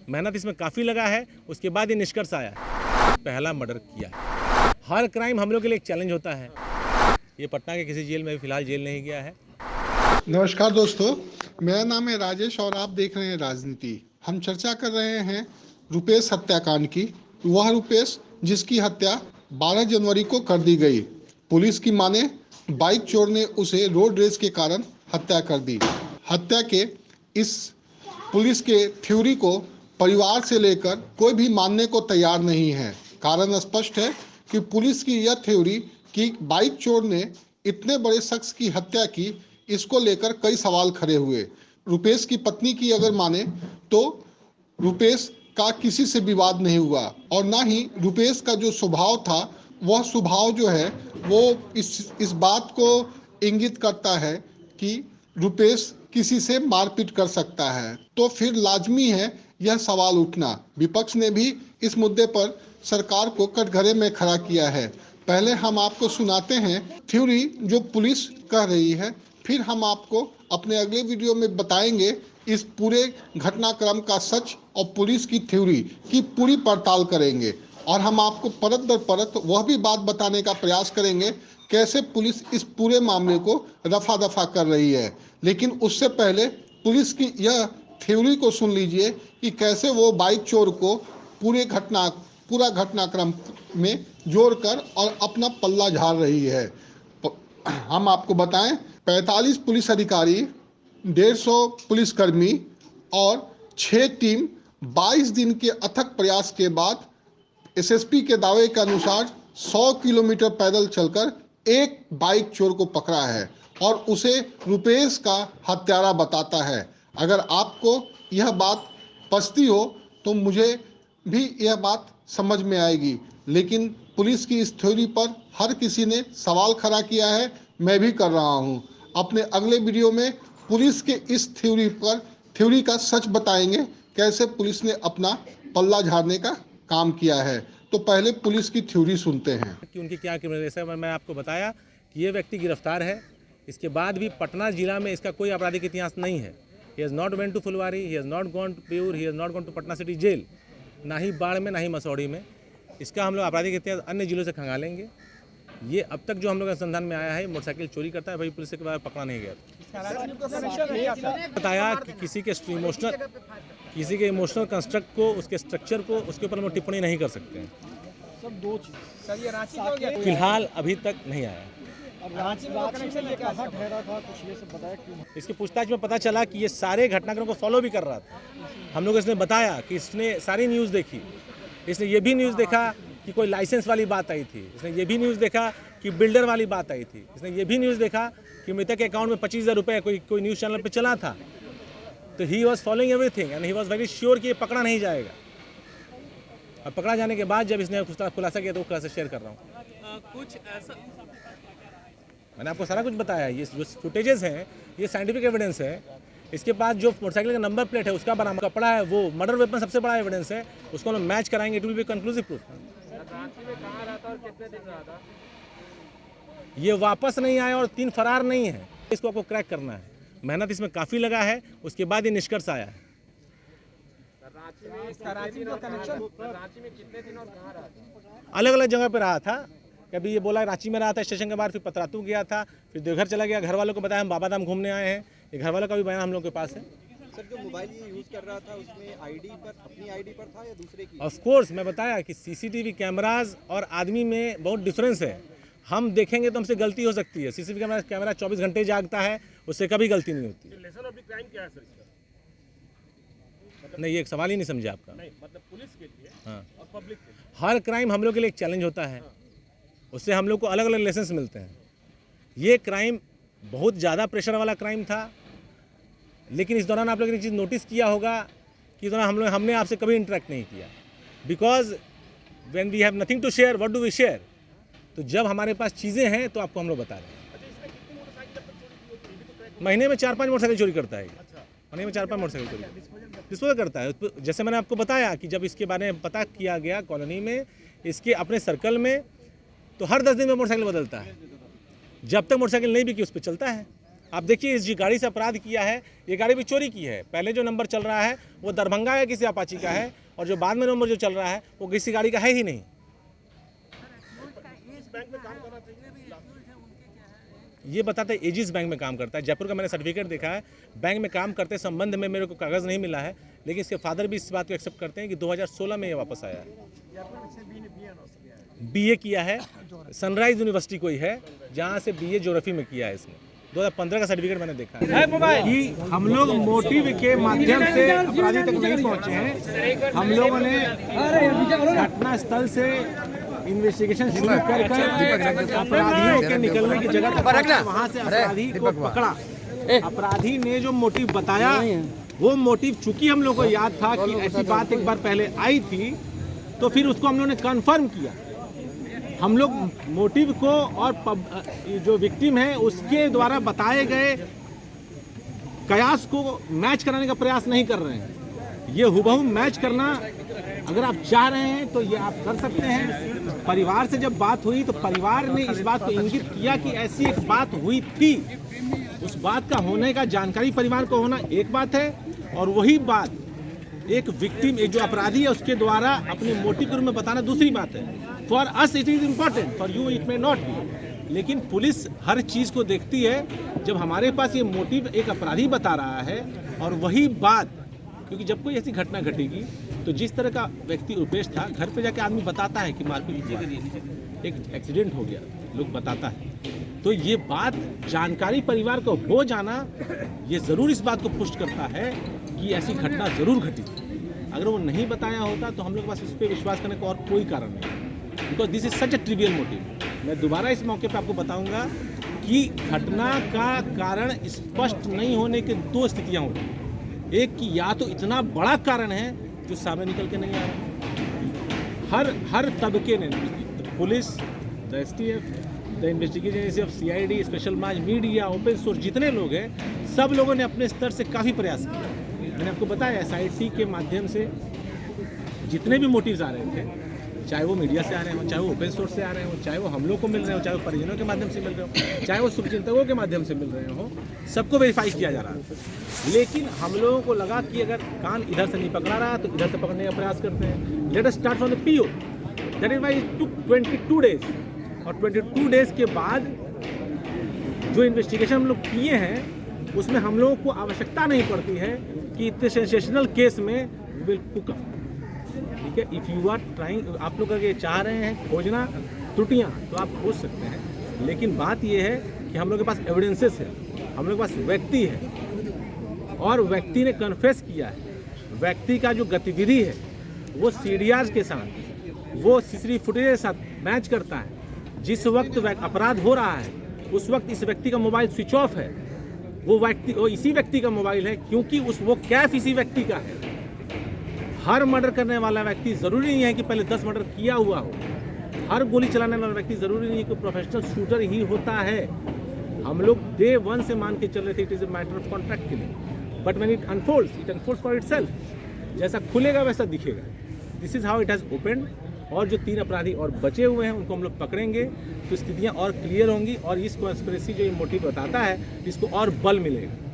मेहनत इसमें काफ़ी लगा है, उसके बाद ये निष्कर्ष आया पहला मर्डर किया है। हर क्राइम हम लोग के लिए एक चैलेंज होता है। ये पटना के किसी जेल में फिलहाल जेल नहीं गया है। नमस्कार दोस्तों, मेरा नाम है राजेश और आप देख रहे हैं राजनीति। हम चर्चा कर रहे हैं रुपेश हत्याकांड की। वह रुपेश जिसकी हत्या 12 जनवरी को कर दी गई। पुलिस की माने बाइक चोर ने उसे रोड रेज के कारण हत्या कर दी। हत्या के इस पुलिस के थ्योरी को परिवार से लेकर कोई भी मानने को तैयार नहीं है। कारण स्पष्ट है कि पुलिस की यह थ्योरी कि बाइक चोर ने इतने बड़े शख्स की हत्या की, इसको लेकर कई सवाल खड़े हुए। रुपेश की पत्नी की अगर माने तो रुपेश का किसी से विवाद नहीं हुआ और ना ही रुपेश का जो स्वभाव था वह स्वभाव जो है वो इस बात को इंगित करता है कि रुपेश किसी से मारपीट कर सकता है। तो फिर लाजमी है यह सवाल उठना। विपक्ष ने भी इस मुद्दे पर सरकार को कटघरे में खड़ा किया है। पहले हम आपको सुनाते हैं थ्योरी जो पुलिस कह रही है, फिर हम आपको अपने अगले वीडियो में बताएंगे इस पूरे घटनाक्रम का सच और पुलिस की थ्योरी की पूरी पड़ताल करेंगे। और हम आपको परत दर परत वह भी बात बताने का प्रयास करेंगे कैसे पुलिस इस पूरे मामले को रफा दफा कर रही है। लेकिन उससे पहले पुलिस की यह थ्योरी को सुन लीजिए कि कैसे वो बाइक चोर को पूरा घटनाक्रम में जोड़कर और अपना पल्ला झाड़ रही है। हम आपको बताएं 45 पुलिस अधिकारी, 150 पुलिसकर्मी और 6 टीम 22 दिन के अथक प्रयास के बाद एसएसपी के दावे के अनुसार 100 किलोमीटर पैदल चलकर एक बाइक चोर को पकड़ा है और उसे रुपेश का हत्यारा बताता है। अगर आपको यह बात पचती हो तो मुझे भी यह बात समझ में आएगी। लेकिन पुलिस की इस थ्योरी पर हर किसी ने सवाल खड़ा किया है, मैं भी कर रहा हूं। अपने अगले वीडियो में पुलिस के इस थ्योरी का सच बताएंगे कैसे पुलिस ने अपना पल्ला झाड़ने का काम किया है। तो पहले पुलिस की थ्योरी सुनते हैं कि उनकी क्या क्रिमिनल, मैं आपको बताया कि ये व्यक्ति गिरफ्तार है। इसके बाद भी पटना जिला में इसका कोई आपराधिक इतिहास नहीं है। He has not went to Phulwari, he has not gone to Beur, he has not gone to Patna city jail, ना ही बाढ़ में ना ही मसौड़ी में। इसका हम लोग आपराधिक इतिहास अन्य जिलों से खंगालेंगे। ये अब तक जो हम लोग अनुसंधान में आया है, मोटरसाइकिल चोरी करता है, भाई पुलिस के बाद पकड़ा नहीं गया। बताया कि किसी के इमोशनल कंस्ट्रक्ट को, उसके स्ट्रक्चर को, उसके ऊपर हम टिप्पणी नहीं कर सकते हैं। फिलहाल अभी तक नहीं आया। इसकी पूछताछ में पता चला कि ये सारे घटनाक्रम को फॉलो भी कर रहा था। हम लोग इसने बताया कि इसने सारी न्यूज़ देखी। इसने ये भी न्यूज़ देखा कि कोई लाइसेंस वाली बात आई थी। इसने ये भी न्यूज़ देखा कि बिल्डर वाली बात आई थी। इसने ये भी न्यूज़ देखा कि मृतक के अकाउंट में 25,000 रुपये कोई न्यूज़ चैनल पे चला था। तो he was following everything and he was very sure कि ये पकड़ा नहीं जाएगा। और पकड़ा जाने के बाद जब इसने खुलासा किया तो वो खुलासा शेयर कर रहा हूँ। कुछ ऐसा मैंने आपको सारा कुछ बताया। ये जो फुटेजेस हैं ये साइंटिफिक एविडेंस है। इसके पास जो मोटरसाइकिल का नंबर प्लेट है उसका बरामद कपड़ा है, वो मर्डर वेपन सबसे बड़ा एविडेंस है। उसको हम मैच कराएंगे, it will be conclusive proof. Ranchi में कहाँ रहा था और कितने दिन रहा था? ये वापस नहीं आया और 3 फरार नहीं है। इसको आपको क्रैक करना है। मेहनत इसमें काफ़ी लगा है, उसके बाद ये निष्कर्ष आया है। रांची में कितने दिन और कहाँ रहा था? अलग अलग जगह पे रहा था। कभी ये बोला रांची में रहा था स्टेशन के बाहर, फिर पतरातू गया था, फिर देवघर चला गया। घर वालों को बताया हम बाबाधाम घूमने आए हैं। ये घर वालों का भी बयान हम लोग के पास है। सर, जो मोबाइल ये यूज़ कर रहा था उसमें आईडी पर, अपनी आईडी पर था या दूसरे की? ऑफ कोर्स मैं बताया कि सीसीटीवी कैमराज और आदमी में बहुत डिफरेंस है। हम देखेंगे तो हमसे गलती हो सकती है। सीसीटीवी कैमरा 24 घंटे जागता है, उससे कभी गलती नहीं होती। लेसन ऑफ द क्राइम क्या है सर इसका? नहीं, ये एक सवाल ही नहीं समझे आपका। नहीं, मतलब पुलिस के लिए हाँ, और पब्लिक के लिए। हर क्राइम हम लोग के लिए एक चैलेंज होता है। उससे हम लोग को अलग अलग लेसन्स मिलते हैं। ये क्राइम बहुत ज़्यादा प्रेशर वाला क्राइम था, लेकिन इस दौरान आप लोगों ने एक चीज़ नोटिस किया होगा कि इस दौरान हमने आपसे कभी इंटरेक्ट नहीं किया। Because when we have nothing to share, what do we share? तो जब हमारे पास चीज़ें हैं तो आपको हम लोग बता रहे हैं। महीने में 4-5 मोटरसाइकिल चोरी करता है। महीने में 4-5 मोटरसाइकिल चोरी डिस्पोज करता है। जैसे मैंने आपको बताया कि जब इसके बारे में पता किया गया कॉलोनी में, इसके अपने सर्कल में, तो हर 10 दिन में मोटरसाइकिल बदलता है। जब तक मोटरसाइकिल नहीं बिकी उस पर चलता है। आप देखिए इस जी गाड़ी से अपराध किया है, ये गाड़ी भी चोरी की है। पहले जो नंबर चल रहा है वो दरभंगा या किसी अपाची का है, और जो बाद में नंबर जो चल रहा है वो किसी गाड़ी का है ही नहीं। ये बताते एजिस बैंक में काम करता है, जयपुर का मैंने सर्टिफिकेट देखा है। बैंक में काम करते संबंध में मेरे को कागज़ नहीं मिला है, लेकिन इसके फादर भी इस बात को एक्सेप्ट करते हैं कि 2016 में ये वापस आया है। बीए किया है, सनराइज यूनिवर्सिटी कोई है जहाँ से बीए ज्योग्राफी में किया है इसने। 2015 का सर्टिफिकेट मैंने देखा है कि हम लोग मोटिव के माध्यम से अपराधी तक नहीं पहुँचे हैं। हम लोगों ने घटना स्थल से इन्वेस्टिगेशन शुरू कर अपराधियों के निकलने की जगह तक वहाँ से अपराधी को पकड़ा। अपराधी ने जो मोटिव बताया वो मोटिव चूंकि हम लोग को याद था कि ऐसी बात एक बार पहले आई थी, तो फिर उसको हम लोगों ने कंफर्म किया। हम लोग मोटिव को और जो विक्टिम है उसके द्वारा बताए गए कयास को मैच कराने का प्रयास नहीं कर रहे हैं। ये हुबहू मैच करना अगर आप चाह रहे हैं तो ये आप कर सकते हैं। परिवार से जब बात हुई तो परिवार ने इस बात को इंगित किया कि ऐसी एक बात हुई थी। उस बात का होने का जानकारी परिवार को होना एक बात है, और वही बात एक विक्टिम, एक जो अपराधी है उसके द्वारा अपने मोटिव के रूप में बताना दूसरी बात है। For us it is important, for you it may not be. लेकिन पुलिस हर चीज़ को देखती है। जब हमारे पास ये मोटिव एक अपराधी बता रहा है और वही बात, क्योंकि जब कोई ऐसी घटना घटेगी तो जिस तरह का व्यक्ति रुपेश था, घर पे जाके आदमी बताता है कि मारपीट हुआ, एक एक्सीडेंट हो गया, लोग बताता है। तो ये बात जानकारी परिवार को हो जाना ये ज़रूर इस बात को पुष्ट करता है कि ऐसी घटना ज़रूर घटी। अगर वो नहीं बताया होता तो हम लोग के पास इस पर विश्वास करने का और कोई कारण नहीं, because this is such a trivial motive. मैं दोबारा इस मौके पे आपको बताऊंगा कि घटना का कारण स्पष्ट नहीं होने की दो स्थितियाँ होती। एक कि या तो इतना बड़ा कारण है जो सामने निकल के नहीं आ रहा। हर तबके ने, police, the STF, the investigation agency of CID, special branch, media, open source, जितने लोग हैं सब लोगों ने अपने स्तर से काफ़ी प्रयास किया। मैंने आपको बताया एसआईटी के माध्यम से जितने भी मोटिव्स आ रहे थे, चाहे वो मीडिया से आ रहे हो, चाहे वो ओपन सोर्स से आ रहे हो, चाहे वो हम लोग को मिल रहे हो, चाहे वो परिजनों के माध्यम से मिल रहे हो, चाहे वो शुभचिंतकों के माध्यम से मिल रहे हो, सबको वेरीफाई किया जा रहा है। लेकिन हम लोगों को लगा कि अगर कान इधर से नहीं पकड़ा रहा तो इधर से पकड़ने का प्रयास करते हैं। Let us start from the PO. That is why it took 22 days. और 22 डेज के बाद जो इन्वेस्टिगेशन हम लोग किए हैं उसमें हम लोगों को आवश्यकता नहीं पड़ती है कि इतने सेंसेशनल केस में विल कुक अप। ठीक है, इफ़ यू आर ट्राइंग, आप लोग अगर चाह रहे हैं खोजना त्रुटियाँ तो आप खोज सकते हैं। लेकिन बात यह है कि हम लोग के पास एविडेंसेस है, हम लोग के पास व्यक्ति है और व्यक्ति ने कन्फेस किया है। व्यक्ति का जो गतिविधि है वो सीडीआर के साथ, वो सीसीटीवी फुटेज के साथ मैच करता है। जिस वक्त अपराध हो रहा है उस वक्त इस व्यक्ति का मोबाइल स्विच ऑफ है। वो इसी व्यक्ति का मोबाइल है, क्योंकि वो कैफ इसी व्यक्ति का है। हर मर्डर करने वाला व्यक्ति ज़रूरी नहीं है कि पहले 10 मर्डर किया हुआ हो। हर गोली चलाने वाला व्यक्ति ज़रूरी नहीं है कि प्रोफेशनल शूटर ही होता है। हम लोग डे 1 से मान के चल रहे थे it is a matter of contract killing, but when it unfolds for itself. जैसा खुलेगा वैसा दिखेगा। This is how it has open. और जो 3 अपराधी और बचे हुए हैं उनको हम लोग पकड़ेंगे तो स्थितियाँ और क्लियर होंगी और इस कॉन्स्पिरेसी जो ये मोटिव बताता है इसको और बल मिलेगा।